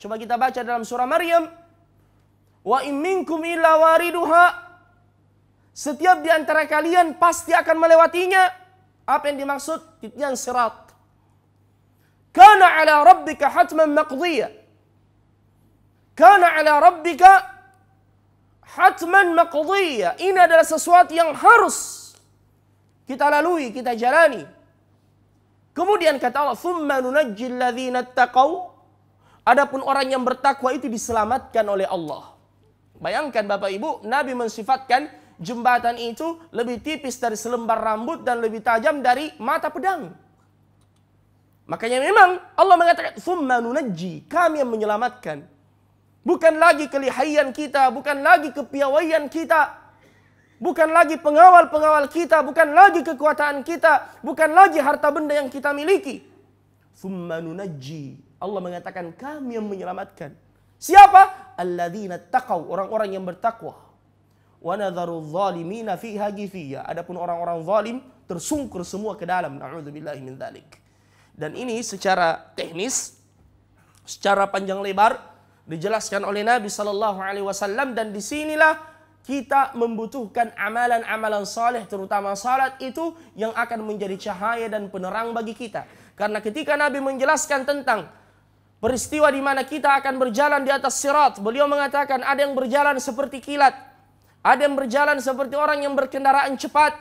Coba kita baca dalam surah Maryam. Wa in minkum illa wariduha. Setiap di antara kalian pasti akan melewatinya. Apa yang dimaksud? Titian sirat. Kana ala rabbika hatman maqdiya. Kana ala rabbika hatman maqdiya. Ini adalah sesuatu yang harus kita lalui, kita jalani. Kemudian kata Allah, "Tsumma nunajjil ladzina taqaw." Adapun orang yang bertakwa itu diselamatkan oleh Allah. Bayangkan Bapak Ibu, Nabi mensifatkan jembatan itu lebih tipis dari selembar rambut dan lebih tajam dari mata pedang. Makanya memang Allah mengatakan, "Tsumma nunajji," kami yang menyelamatkan. Bukan lagi kelihayan kita, bukan lagi kepiawaian kita, bukan lagi pengawal-pengawal kita, bukan lagi kekuatan kita, bukan lagi harta benda yang kita miliki. Tsumma nunajji. Allah mengatakan kami yang menyelamatkan. Siapa? Alladzina taqaw, orang-orang yang bertakwa. Wa nadharu adh-dhalimina fiha jithiya. Adapun orang-orang zalim tersungkur semua ke dalam. Na'udzubillahi min dzalik. Dan ini secara teknis, secara panjang lebar dijelaskan oleh Nabi sallallahu alaihi wasallam, dan disinilah kita membutuhkan amalan-amalan saleh, terutama salat itu yang akan menjadi cahaya dan penerang bagi kita. Karena ketika Nabi menjelaskan tentang peristiwa di mana kita akan berjalan di atas sirat, beliau mengatakan ada yang berjalan seperti kilat, ada yang berjalan seperti orang yang berkendaraan cepat,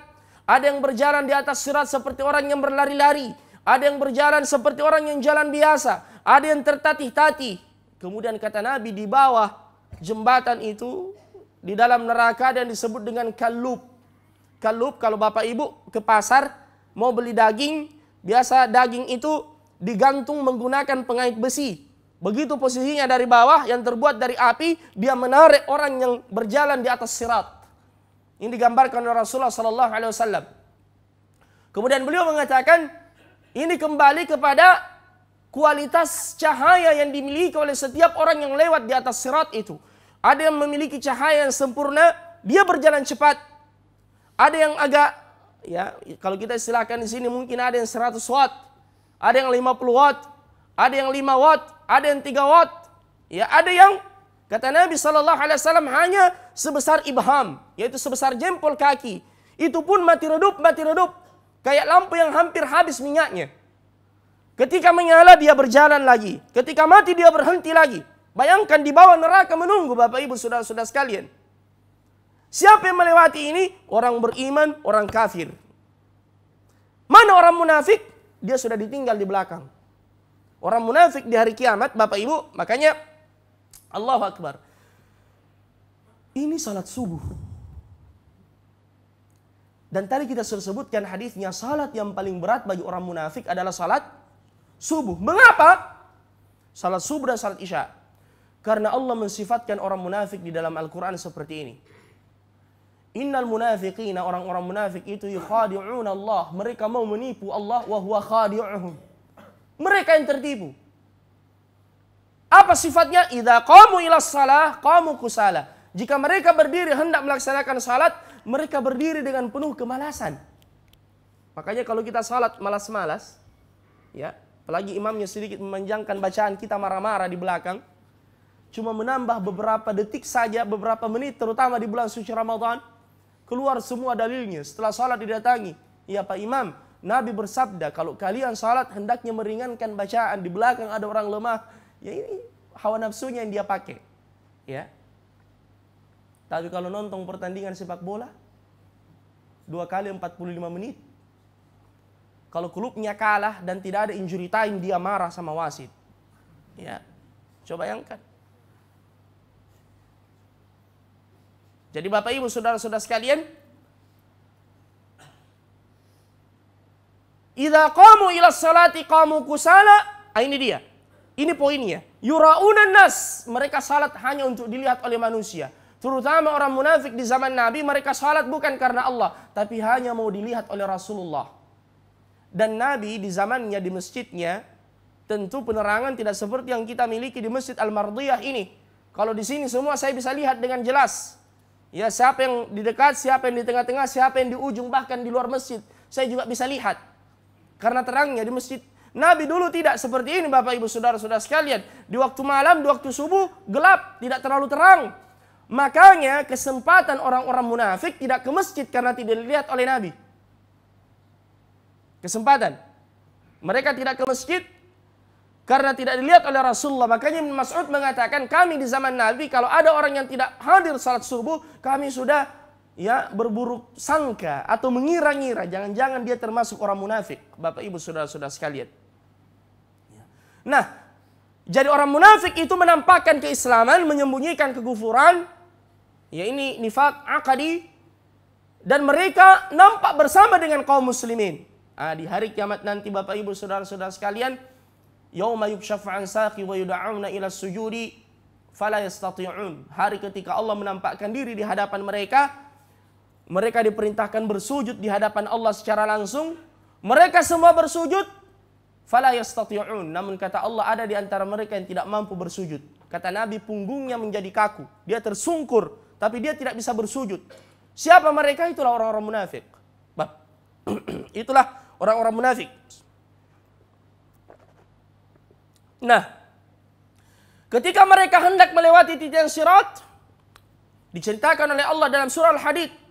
ada yang berjalan di atas sirat seperti orang yang berlari-lari, ada yang berjalan seperti orang yang jalan biasa, ada yang tertatih-tatih. Kemudian kata Nabi, di bawah jembatan itu, di dalam neraka ada yang disebut dengan kalub. Kalub, kalau Bapak Ibu ke pasar mau beli daging, biasa daging itu digantung menggunakan pengait besi. Begitu posisinya dari bawah yang terbuat dari api, dia menarik orang yang berjalan di atas sirat. Ini digambarkan oleh Rasulullah sallallahu alaihi wasallam. Kemudian beliau mengatakan, ini kembali kepada kualitas cahaya yang dimiliki oleh setiap orang yang lewat di atas sirat itu. Ada yang memiliki cahaya yang sempurna, dia berjalan cepat. Ada yang agak, ya kalau kita istilahkan di sini mungkin ada yang 100 watt. Ada yang 50 watt, ada yang 5 watt, ada yang 3 watt. Ya, ada yang kata Nabi sallallahu alaihi wasallam hanya sebesar ibham, yaitu sebesar jempol kaki. Itu pun mati redup, kayak lampu yang hampir habis minyaknya. Ketika menyala dia berjalan lagi, ketika mati dia berhenti lagi. Bayangkan di bawah neraka menunggu Bapak Ibu saudara-saudara sekalian. Siapa yang melewati ini? Orang beriman, orang kafir. Mana orang munafik? Dia sudah ditinggal di belakang. Orang munafik di hari kiamat, Bapak Ibu, makanya Allahu Akbar. Ini salat subuh. Dan tadi kita sudah sebutkan hadisnya, salat yang paling berat bagi orang munafik adalah salat subuh. Mengapa? Salat subuh dan salat isya. Karena Allah mensifatkan orang munafik di dalam Al-Quran seperti ini. Innal munafiqina, orang-orang munafik itu yukhadi'una Allah, mereka mau menipu Allah, wa huwa khadi'uhum. Mereka yang tertipu. Apa sifatnya? Idza qamu ilas shalah qamu kusala. Jika mereka berdiri hendak melaksanakan salat, mereka berdiri dengan penuh kemalasan. Makanya kalau kita salat malas-malas, ya, apalagi imamnya sedikit memanjangkan bacaan, kita marah-marah di belakang, cuma menambah beberapa detik saja, beberapa menit, terutama di bulan suci Ramadan, keluar semua dalilnya. Setelah salat didatangi, ya Pak Imam, Nabi bersabda kalau kalian salat hendaknya meringankan bacaan, di belakang ada orang lemah. Ya ini hawa nafsunya yang dia pakai. Ya. Tapi kalau nonton pertandingan sepak bola 2 kali 45 menit. Kalau klubnya kalah dan tidak ada injury time, dia marah sama wasit. Ya. Coba bayangkan. Jadi Bapak Ibu saudara-saudara sekalian, idza qamu ila sholati qamu kusala. Ini dia. Ini poinnya. Yura'unan nas, mereka salat hanya untuk dilihat oleh manusia. Terutama orang munafik di zaman Nabi, mereka salat bukan karena Allah, tapi hanya mau dilihat oleh Rasulullah. Dan Nabi di zamannya di masjidnya, tentu penerangan tidak seperti yang kita miliki di Masjid Al-Mardiyah ini. Kalau di sini semua saya bisa lihat dengan jelas. Ya, siapa yang di dekat, siapa yang di tengah-tengah, siapa yang di ujung, bahkan di luar masjid. Saya juga bisa lihat. Karena terangnya di masjid Nabi dulu tidak seperti ini Bapak Ibu Saudara-saudara sekalian. Di waktu malam, di waktu subuh gelap, tidak terlalu terang. Makanya kesempatan orang-orang munafik tidak ke masjid karena tidak dilihat oleh Nabi. Kesempatan. Mereka tidak ke masjid karena tidak dilihat oleh Rasulullah. Makanya Ibnu Mas'ud mengatakan, kami di zaman Nabi kalau ada orang yang tidak hadir salat subuh, kami sudah berburuk sangka atau mengira-ngira jangan-jangan dia termasuk orang munafik. Bapak Ibu Saudara-saudara sekalian. Nah, jadi orang munafik itu menampakkan keislaman, menyembunyikan kekufuran. Ya, ini nifaq aqadi, dan mereka nampak bersama dengan kaum muslimin. Di hari kiamat nanti Bapak Ibu Saudara-saudara sekalian, yauma yukshafu an saqi wa yud'auna ila sujudi fala yastati'un. Hari ketika Allah menampakkan diri di hadapan mereka, mereka diperintahkan bersujud di hadapan Allah secara langsung. Mereka semua bersujud, fala yastati'un. Namun kata Allah, ada di antara mereka yang tidak mampu bersujud. Kata Nabi, punggungnya menjadi kaku, dia tersungkur, tapi dia tidak bisa bersujud. Siapa mereka? Itulah orang-orang munafik. Itulah orang-orang munafik. Nah, ketika mereka hendak melewati titian sirat, diceritakan oleh Allah dalam surah Al-Hadid,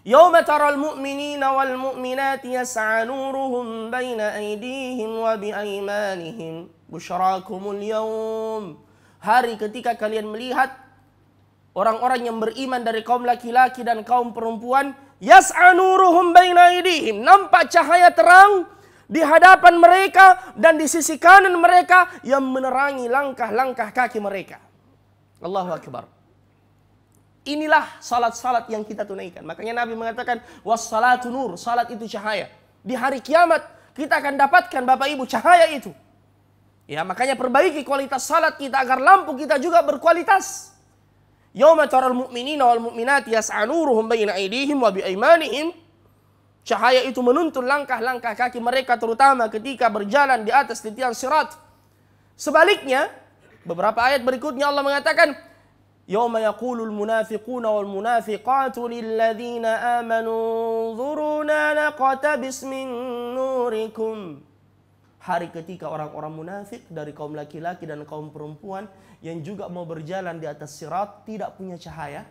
Yauma taral mu'minina wal mu'minati yas'a nuruhum baina aydihim wa bi aymanihim busyarakumul yawm. Hari ketika kalian melihat orang-orang yang beriman dari kaum laki-laki dan kaum perempuan, yas'a nuruhum baina aydihim, nampak cahaya terang di hadapan mereka dan di sisi kanan mereka yang menerangi langkah-langkah kaki mereka. Allahu Akbar. Inilah salat-salat yang kita tunaikan. Makanya Nabi mengatakan, wassalatu nur, salat itu cahaya. Di hari kiamat kita akan dapatkan Bapak Ibu cahaya itu. Ya, makanya perbaiki kualitas salat kita agar lampu kita juga berkualitas. Yauma taral mu'minina wal mu'minati yas'a nuruhum baina aydihim wa bi aymanihim. Cahaya itu menuntun langkah-langkah kaki mereka terutama ketika berjalan di atas titian sirat. Sebaliknya, beberapa ayat berikutnya Allah mengatakan, Yauma yaqulul munafiquna wal munafiqatu lilladzina amanu dzuruna naqtabis min nurikum. Hari ketika orang-orang munafik dari kaum laki-laki dan kaum perempuan yang juga mau berjalan di atas sirat tidak punya cahaya.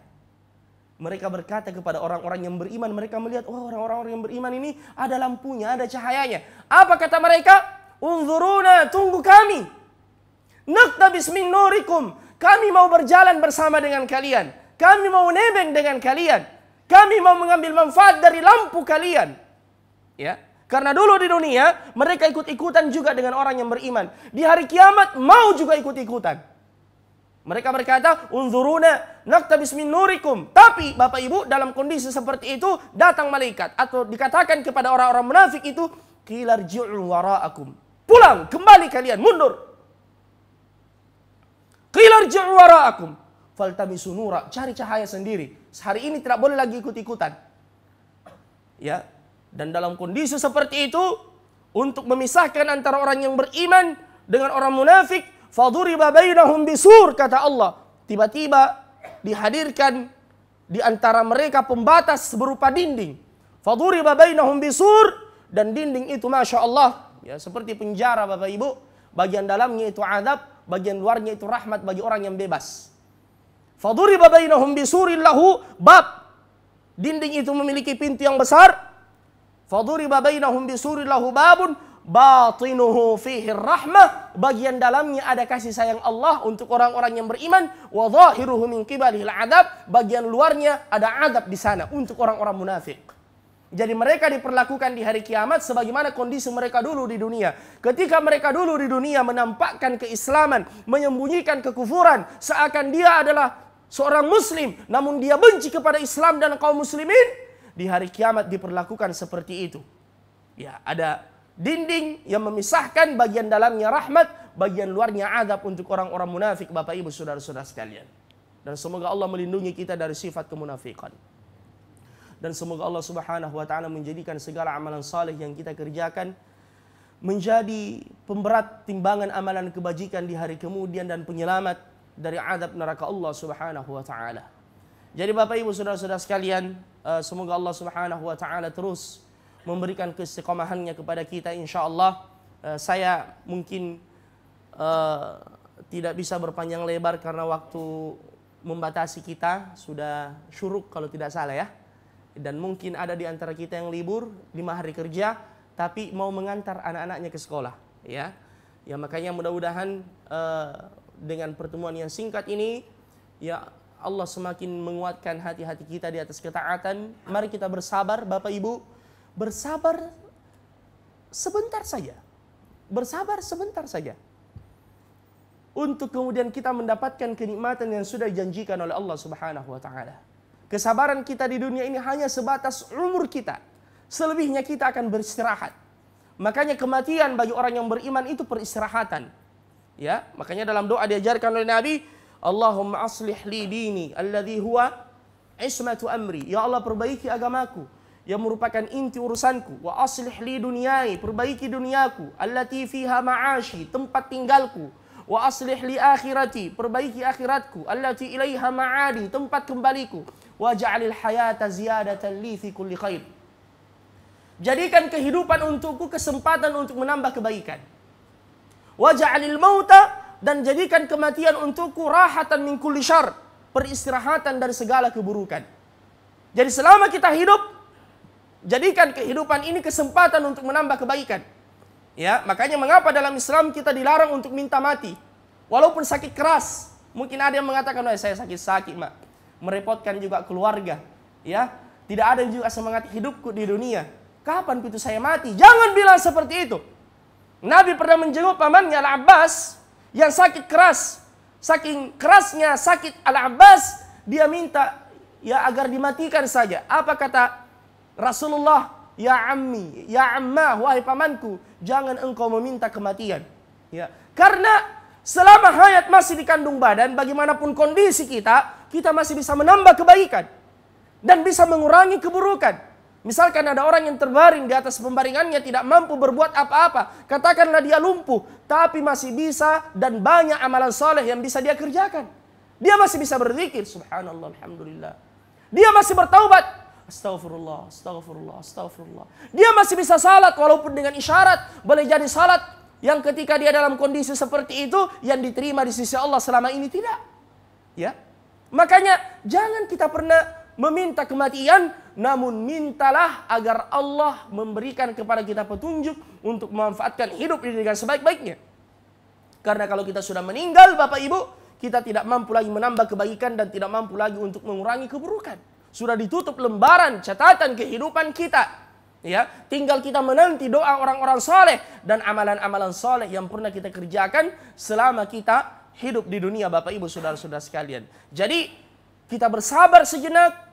Mereka berkata kepada orang-orang yang beriman, mereka melihat, oh orang-orang yang beriman ini ada lampunya, ada cahayanya. Apa kata mereka? Unzuruna, tunggu kami. Naqtabis min nurikum. Kami mau berjalan bersama dengan kalian. Kami mau nebeng dengan kalian. Kami mau mengambil manfaat dari lampu kalian. Ya, karena dulu di dunia mereka ikut-ikutan juga dengan orang yang beriman. Di hari kiamat mau juga ikut-ikutan. Mereka berkata, "Unzuruna naqtabis min nurikum." Tapi Bapak Ibu, dalam kondisi seperti itu datang malaikat atau dikatakan kepada orang-orang munafik itu, "Qila irji'u wara'akum." Pulang, kembali kalian, mundur. Qila irji'u wara'akum faltamisu nura, cari cahaya sendiri. Hari ini tidak boleh lagi ikut-ikutan. Ya, dan dalam kondisi seperti itu untuk memisahkan antara orang yang beriman dengan orang munafik, faduriba bainahum bisur, kata Allah. Tiba-tiba dihadirkan di antara mereka pembatas berupa dinding. Faduriba bainahum bisur, dan dinding itu Masya Allah, ya, seperti penjara Bapak Ibu. Bagian dalamnya itu azab, bagian luarnya itu rahmat bagi orang yang bebas. Faduriba bainahum bisurin lahu bab. Dinding itu memiliki pintu yang besar. Faduriba bainahum bisurin lahu babun batinuhu fihi rahmah. Bagian dalamnya ada kasih sayang Allah untuk orang-orang yang beriman. Wa zahiruhu min qibalihil adab. Bagian luarnya ada adab di sana untuk orang-orang munafik. Jadi mereka diperlakukan di hari kiamat sebagaimana kondisi mereka dulu di dunia. Ketika mereka dulu di dunia menampakkan keislaman, menyembunyikan kekufuran, seakan dia adalah seorang muslim, namun dia benci kepada Islam dan kaum muslimin, di hari kiamat diperlakukan seperti itu. Ya, ada dinding yang memisahkan, bagian dalamnya rahmat, bagian luarnya azab untuk orang-orang munafik, Bapak Ibu saudara-saudara sekalian. Dan semoga Allah melindungi kita dari sifat kemunafikan. Dan semoga Allah Subhanahu wa taala menjadikan segala amalan saleh yang kita kerjakan menjadi pemberat timbangan amalan kebajikan di hari kemudian dan penyelamat dari azab neraka Allah Subhanahu wa taala. Jadi Bapak Ibu saudara-saudara sekalian, semoga Allah Subhanahu wa taala terus memberikan keistiqomahannya kepada kita insyaallah. Saya mungkin tidak bisa berpanjang lebar karena waktu membatasi kita, sudah syuruk kalau tidak salah ya. Dan mungkin ada di antara kita yang libur 5 hari kerja tapi mau mengantar anak-anaknya ke sekolah ya. Ya makanya mudah-mudahan dengan pertemuan yang singkat ini ya Allah semakin menguatkan hati-hati kita di atas ketaatan. Mari kita bersabar Bapak Ibu, bersabar sebentar saja. Bersabar sebentar saja. Untuk kemudian kita mendapatkan kenikmatan yang sudah dijanjikan oleh Allah Subhanahu wa taala. Kesabaran kita di dunia ini hanya sebatas umur kita. Selebihnya kita akan beristirahat. Makanya kematian bagi orang yang beriman itu peristirahatan. Ya, makanya dalam doa diajarkan oleh Nabi, Allahumma aslih li dini alladhi huwa ismatu amri. Ya Allah, perbaiki agamaku yang merupakan inti urusanku. Wa aslih li dunyai, perbaiki duniaku. Allati fiha ma'ashi, tempat tinggalku. Wa aslih li akhirati, perbaiki akhiratku. Allati ilaiha ma'adi, tempat kembaliku. Wa ja'alil hayata ziyadatan li fi kulli khair. Jadikan kehidupan untukku kesempatan untuk menambah kebaikan. Wa ja'alil mauta, dan jadikan kematian untukku rahatan min kulli syarr, peristirahatan dari segala keburukan. Jadi selama kita hidup, jadikan kehidupan ini kesempatan untuk menambah kebaikan. Ya, makanya mengapa dalam Islam kita dilarang untuk minta mati, walaupun sakit keras. Mungkin ada yang mengatakan, "Oh, saya sakit-sakit, Mak. Merepotkan juga keluarga." Ya, tidak ada yang juga semangat hidupku di dunia. Kapan itu saya mati? Jangan bilang seperti itu. Nabi pernah menjenguk pamannya Al-Abbas yang sakit keras. Saking kerasnya sakit Al-Abbas, dia minta ya agar dimatikan saja. Apa kata Rasulullah? Ya ammi, ya ammah, wahai pamanku, jangan engkau meminta kematian. Ya, karena selama hayat masih di kandung badan, bagaimanapun kondisi kita, kita masih bisa menambah kebaikan dan bisa mengurangi keburukan. Misalkan ada orang yang terbaring di atas pembaringannya tidak mampu berbuat apa-apa, katakanlah dia lumpuh, tapi masih bisa dan banyak amalan soleh yang bisa dia kerjakan. Dia masih bisa berzikir, subhanallah, alhamdulillah. Dia masih bertaubat, astaghfirullah, astaghfirullah, astaghfirullah. Dia masih bisa salat walaupun dengan isyarat. Boleh jadi salat yang ketika dia dalam kondisi seperti itu yang diterima di sisi Allah, selama ini tidak. Ya, makanya jangan kita pernah meminta kematian, namun mintalah agar Allah memberikan kepada kita petunjuk untuk memanfaatkan hidup ini dengan sebaik-baiknya. Karena kalau kita sudah meninggal Bapak Ibu, kita tidak mampu lagi menambah kebaikan dan tidak mampu lagi untuk mengurangi keburukan. Sudah ditutup lembaran catatan kehidupan kita. Ya, tinggal kita menanti doa orang-orang soleh dan amalan-amalan soleh yang pernah kita kerjakan selama kita hidup di dunia Bapak Ibu saudara-saudara sekalian. Jadi kita bersabar sejenak.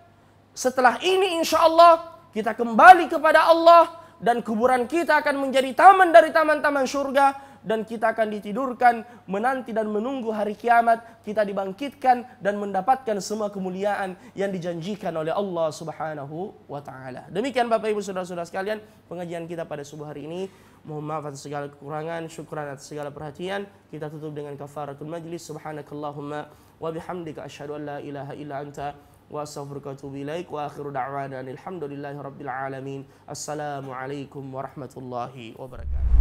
Setelah ini insya Allah kita kembali kepada Allah dan kuburan kita akan menjadi taman dari taman-taman surga dan kita akan ditidurkan menanti dan menunggu hari kiamat, kita dibangkitkan dan mendapatkan semua kemuliaan yang dijanjikan oleh Allah Subhanahu wa taala. Demikian Bapak Ibu saudara-saudara sekalian pengajian kita pada subuh hari ini. Mohon maaf atas segala kekurangan, syukran atas segala perhatian. Kita tutup dengan kafaratul majlis. Subhanakallahumma wa bihamdika asyhadu an la ilaha illa anta wa astaghfiruka wa atubu ilaik wa akhiru da'wana alhamdulillahi rabbil alamin. Assalamualaikum warahmatullahi wabarakatuh.